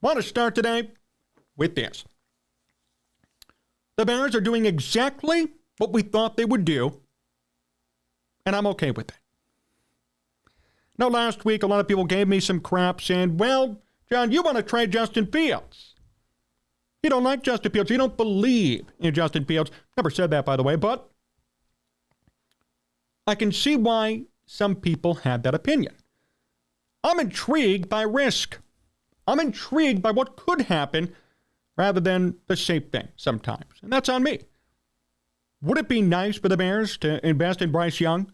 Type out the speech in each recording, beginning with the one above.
Want to start today with this. The Bears are doing exactly what we thought they would do, and I'm okay with it. Now, last week, a lot of people gave me some crap saying, well, John, you want to trade Justin Fields. You don't like Justin Fields. You don't believe in Justin Fields. Never said that, by the way, but I can see why some people had that opinion. I'm intrigued by risk. I'm intrigued by what could happen rather than the safe thing sometimes, and that's on me. Would it be nice for the Bears to invest in Bryce Young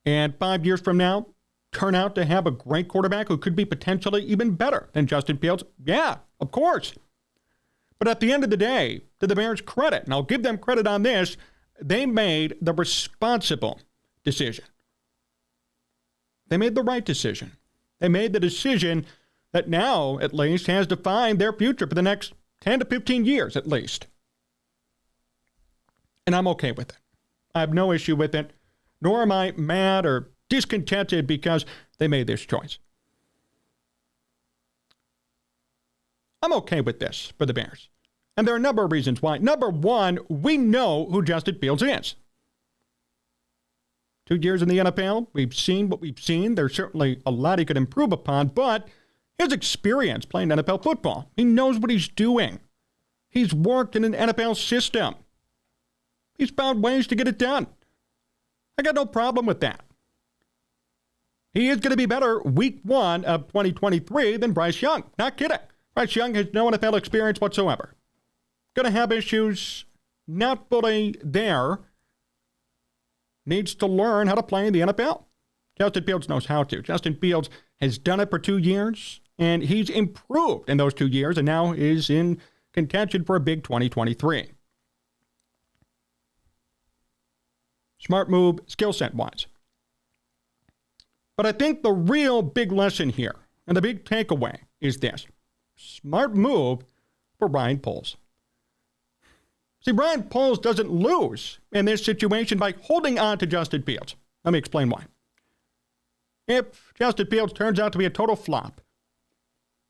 and 5 years from now turn out to have a great quarterback who could be potentially even better than Justin Fields? Yeah, of course. But at the end of the day, to the Bears' credit, and I'll give them credit on this, they made the responsible decision. They made the right decision. They made the decision that now, at least, has defined their future for the next 10 to 15 years, at least. And I'm okay with it. I have no issue with it, nor am I mad or discontented because they made this choice. I'm okay with this for the Bears. And there are a number of reasons why. Number one, we know who Justin Fields is. 2 years in the NFL, we've seen what we've seen. There's certainly a lot he could improve upon, but his experience playing NFL football, he knows what he's doing. He's worked in an NFL system. He's found ways to get it done. I got no problem with that. He is going to be better week 1 of 2023 than Bryce Young. Not kidding. Bryce Young has no NFL experience whatsoever. Going to have issues, not fully there. Needs to learn how to play in the NFL. Justin Fields knows how to. Justin Fields has done it for 2 years, and he's improved in those 2 years, and now is in contention for a big 2023. Smart move, skill set-wise. But I think the real big lesson here, and the big takeaway, is this. Smart move for Ryan Poles. See, Ryan Poles doesn't lose in this situation by holding on to Justin Fields. Let me explain why. If Justin Fields turns out to be a total flop,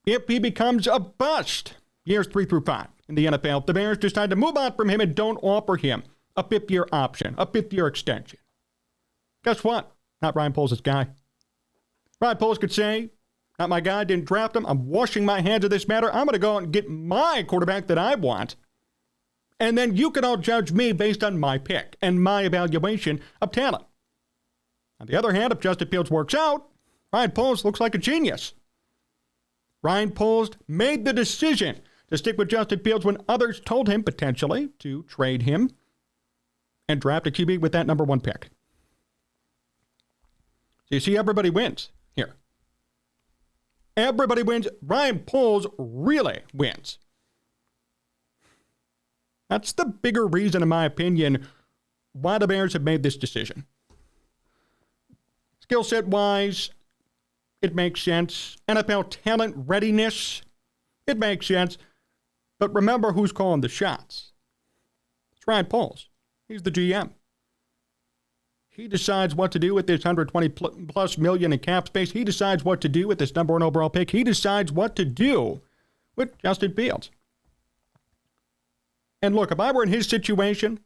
if he becomes a bust years 3 through 5 in the NFL, if the Bears decide to move on from him and don't offer him a 5th-year option, a 5th-year extension, guess what? Not Ryan Poles' guy. Ryan Poles could say, not my guy, didn't draft him. I'm washing my hands of this matter. I'm going to go out and get my quarterback that I want. And then you can all judge me based on my pick and my evaluation of talent. On the other hand, if Justin Fields works out, Ryan Poles looks like a genius. Ryan Poles made the decision to stick with Justin Fields when others told him potentially to trade him and draft a QB with that number 1 pick. So you see, everybody wins here. Everybody wins. Ryan Poles really wins. That's the bigger reason, in my opinion, why the Bears have made this decision. Skill set wise, it makes sense. NFL talent readiness, it makes sense. But remember who's calling the shots. It's Ryan Poles. He's the GM. He decides what to do with this 120 plus million in cap space. He decides what to do with this number 1 overall pick. He decides what to do with Justin Fields. And look, if I were in his situation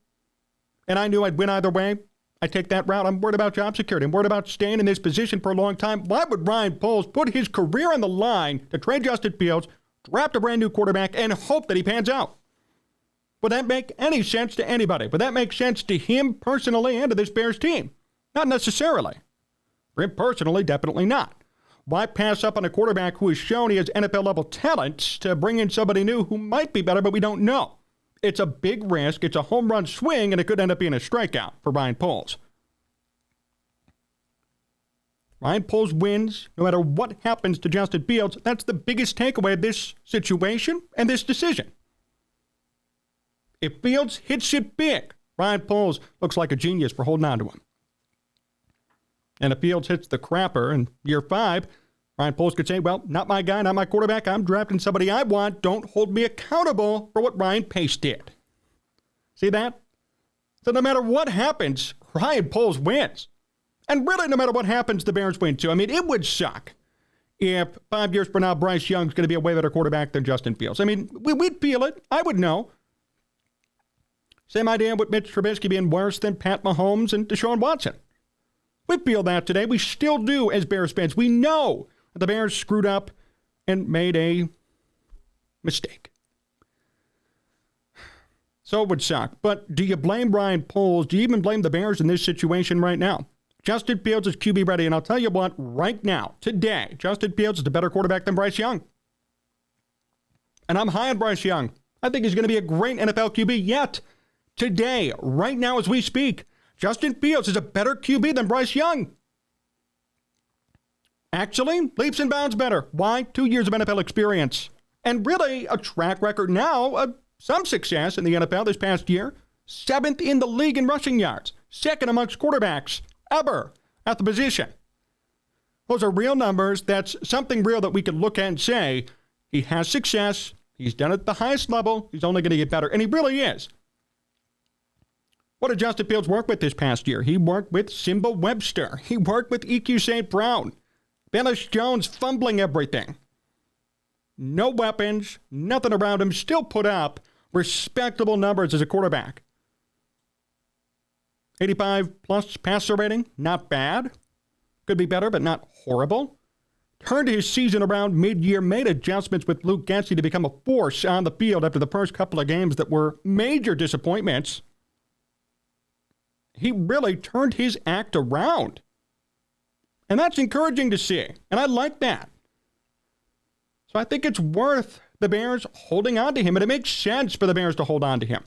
and I knew I'd win either way, I'd take that route. I'm worried about job security. I'm worried about staying in this position for a long time. Why would Ryan Poles put his career on the line to trade Justin Fields, draft a brand new quarterback, and hope that he pans out? Would that make any sense to anybody? Would that make sense to him personally and to this Bears team? Not necessarily. For him personally, definitely not. Why pass up on a quarterback who has shown he has NFL-level talent to bring in somebody new who might be better, but we don't know? It's a big risk. It's a home run swing, and it could end up being a strikeout for Ryan Poles. Ryan Poles wins no matter what happens to Justin Fields. That's the biggest takeaway of this situation and this decision. If Fields hits it big, Ryan Poles looks like a genius for holding on to him. And if Fields hits the crapper in year 5, Ryan Poles could say, well, not my guy, not my quarterback. I'm drafting somebody I want. Don't hold me accountable for what Ryan Pace did. See that? So no matter what happens, Ryan Poles wins. And really, no matter what happens, the Bears win too. I mean, it would suck if 5 years from now Bryce Young's going to be a way better quarterback than Justin Fields. I mean, we'd feel it. I would know. Same idea with Mitch Trubisky being worse than Pat Mahomes and Deshaun Watson. We feel that today. We still do as Bears fans. We know that the Bears screwed up and made a mistake. So it would suck. But do you blame Ryan Poles? Do you even blame the Bears in this situation right now? Justin Fields is QB ready, and I'll tell you what, right now, today, Justin Fields is a better quarterback than Bryce Young. And I'm high on Bryce Young. I think he's going to be a great NFL QB yet. Today, right now as we speak, Justin Fields is a better QB than Bryce Young. Actually, leaps and bounds better. Why? 2 years of NFL experience. And really, a track record now of some success in the NFL this past year. 7th in the league in rushing yards. 2nd amongst quarterbacks ever at the position. Those are real numbers. That's something real that we can look at and say, he has success. He's done it at the highest level. He's only going to get better. And he really is. What did Justin Fields work with this past year? He worked with Simba Webster. He worked with EQ St. Brown. Bellis Jones fumbling everything. No weapons, nothing around him. Still put up respectable numbers as a quarterback. 85-plus passer rating, not bad. Could be better, but not horrible. Turned his season around mid-year, made adjustments with Luke Getsy to become a force on the field after the first couple of games that were major disappointments. He really turned his act around. And that's encouraging to see. And I like that. So I think it's worth the Bears holding on to him. And it makes sense for the Bears to hold on to him.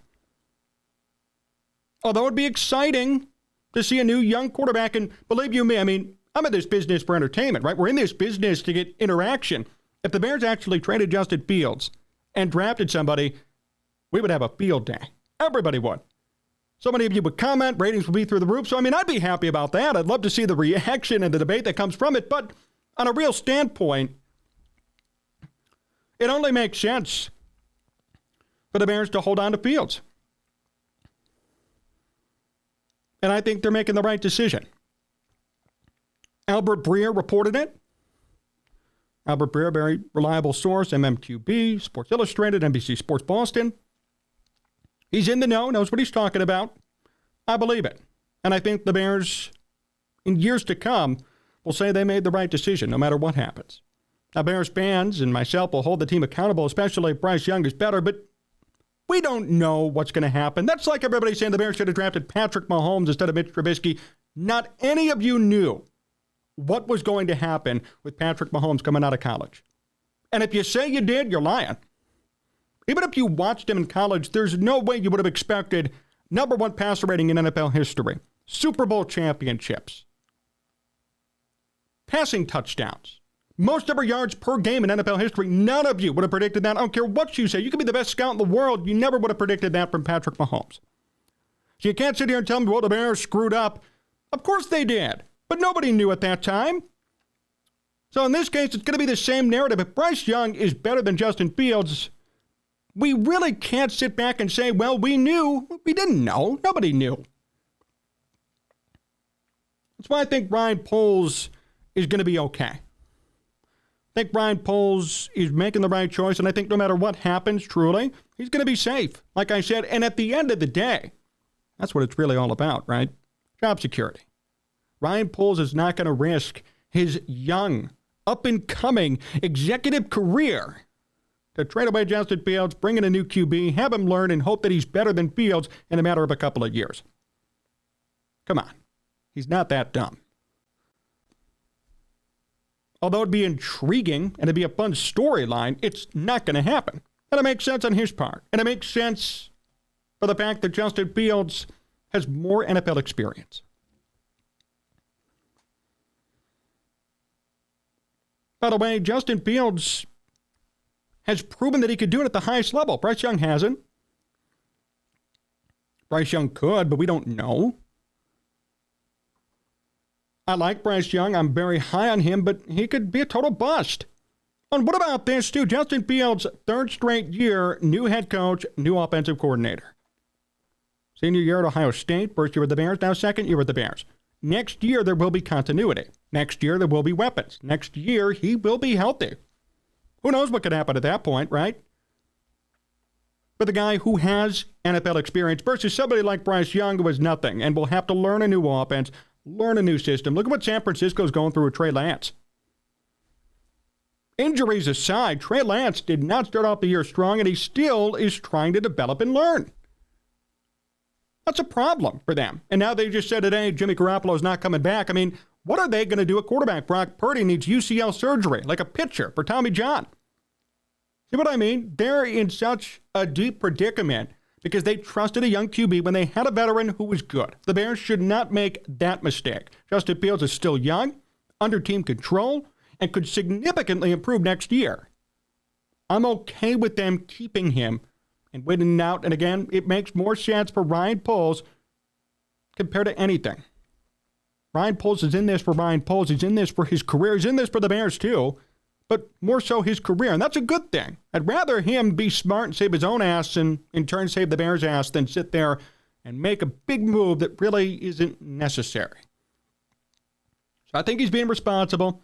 Although it'd be exciting to see a new young quarterback. And believe you me, I mean, I'm in this business for entertainment, right? We're in this business to get interaction. If the Bears actually traded Justin Fields and drafted somebody, we would have a field day. Everybody would. So many of you would comment, ratings would be through the roof. So, I mean, I'd be happy about that. I'd love to see the reaction and the debate that comes from it. But on a real standpoint, it only makes sense for the Bears to hold on to Fields. And I think they're making the right decision. Albert Breer reported it. Albert Breer, very reliable source, MMQB, Sports Illustrated, NBC Sports Boston. He's in the know, knows what he's talking about. I believe it. And I think the Bears, in years to come, will say they made the right decision, no matter what happens. Now, Bears fans and myself will hold the team accountable, especially if Bryce Young is better, but we don't know what's going to happen. That's like everybody saying the Bears should have drafted Patrick Mahomes instead of Mitch Trubisky. Not any of you knew what was going to happen with Patrick Mahomes coming out of college. And if you say you did, you're lying. Even if you watched him in college, there's no way you would have expected number one passer rating in NFL history, Super Bowl championships, passing touchdowns, most ever yards per game in NFL history. None of you would have predicted that. I don't care what you say. You could be the best scout in the world. You never would have predicted that from Patrick Mahomes. So you can't sit here and tell me, well, the Bears screwed up. Of course they did, but nobody knew at that time. So in this case, it's going to be the same narrative. If Bryce Young is better than Justin Fields, we really can't sit back and say, well, we knew. We didn't know. Nobody knew. That's why I think Ryan Poles is going to be okay. I think Ryan Poles is making the right choice, and I think no matter what happens, truly, he's going to be safe, like I said. And at the end of the day, that's what it's really all about, right? Job security. Ryan Poles is not going to risk his young, up-and-coming executive career to trade away Justin Fields, bring in a new QB, have him learn, and hope that he's better than Fields in a matter of a couple of years. Come on. He's not that dumb. Although it'd be intriguing and it'd be a fun storyline, it's not going to happen. And it makes sense on his part. And it makes sense for the fact that Justin Fields has more NFL experience. By the way, Justin Fields has proven that he could do it at the highest level. Bryce Young hasn't. Bryce Young could, but we don't know. I like Bryce Young. I'm very high on him, but he could be a total bust. And what about this, too? Justin Fields, third straight year, new head coach, new offensive coordinator. Senior year at Ohio State, first year with the Bears, now second year with the Bears. Next year, there will be continuity. Next year, there will be weapons. Next year, he will be healthy. Who knows what could happen at that point, right? But the guy who has NFL experience versus somebody like Bryce Young who has nothing and will have to learn a new offense, learn a new system. Look at what San Francisco's going through with Trey Lance. Injuries aside, Trey Lance did not start off the year strong, and he still is trying to develop and learn. That's a problem for them. And now they just said today Jimmy Garoppolo's not coming back. I mean, what are they going to do at quarterback? Brock Purdy needs UCL surgery, like a pitcher for Tommy John. See what I mean? They're in such a deep predicament because they trusted a young QB when they had a veteran who was good. The Bears should not make that mistake. Justin Fields is still young, under team control, and could significantly improve next year. I'm okay with them keeping him and waiting out. And again, it makes more sense for Ryan Poles compared to anything. Ryan Poles is in this for Ryan Poles. He's in this for his career. He's in this for the Bears too, but more so his career. And that's a good thing. I'd rather him be smart and save his own ass and in turn save the Bears' ass than sit there and make a big move that really isn't necessary. So I think he's being responsible.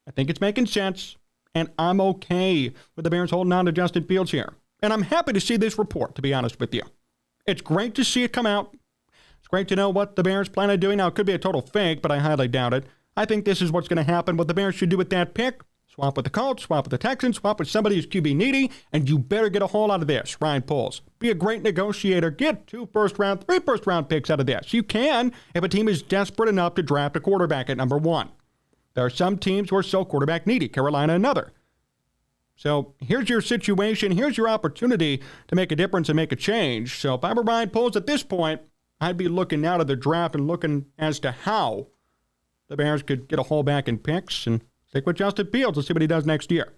I think it's making sense. And I'm okay with the Bears holding on to Justin Fields here. And I'm happy to see this report, to be honest with you. It's great to see it come out. It's great to know what the Bears plan on doing. Now, it could be a total fake, but I highly doubt it. I think this is what's going to happen. What the Bears should do with that pick, swap with the Colts, swap with the Texans, swap with somebody who's QB needy, and you better get a haul out of this, Ryan Poles. Be a great negotiator. Get 2 first-round, 3 first-round picks out of this. You can if a team is desperate enough to draft a quarterback at number 1. There are some teams who are so quarterback needy, Carolina another. So here's your situation. Here's your opportunity to make a difference and make a change. So if I were Ryan Poles at this point, I'd be looking out of the draft and looking as to how the Bears could get a haul back in picks and stick with Justin Fields and see what he does next year.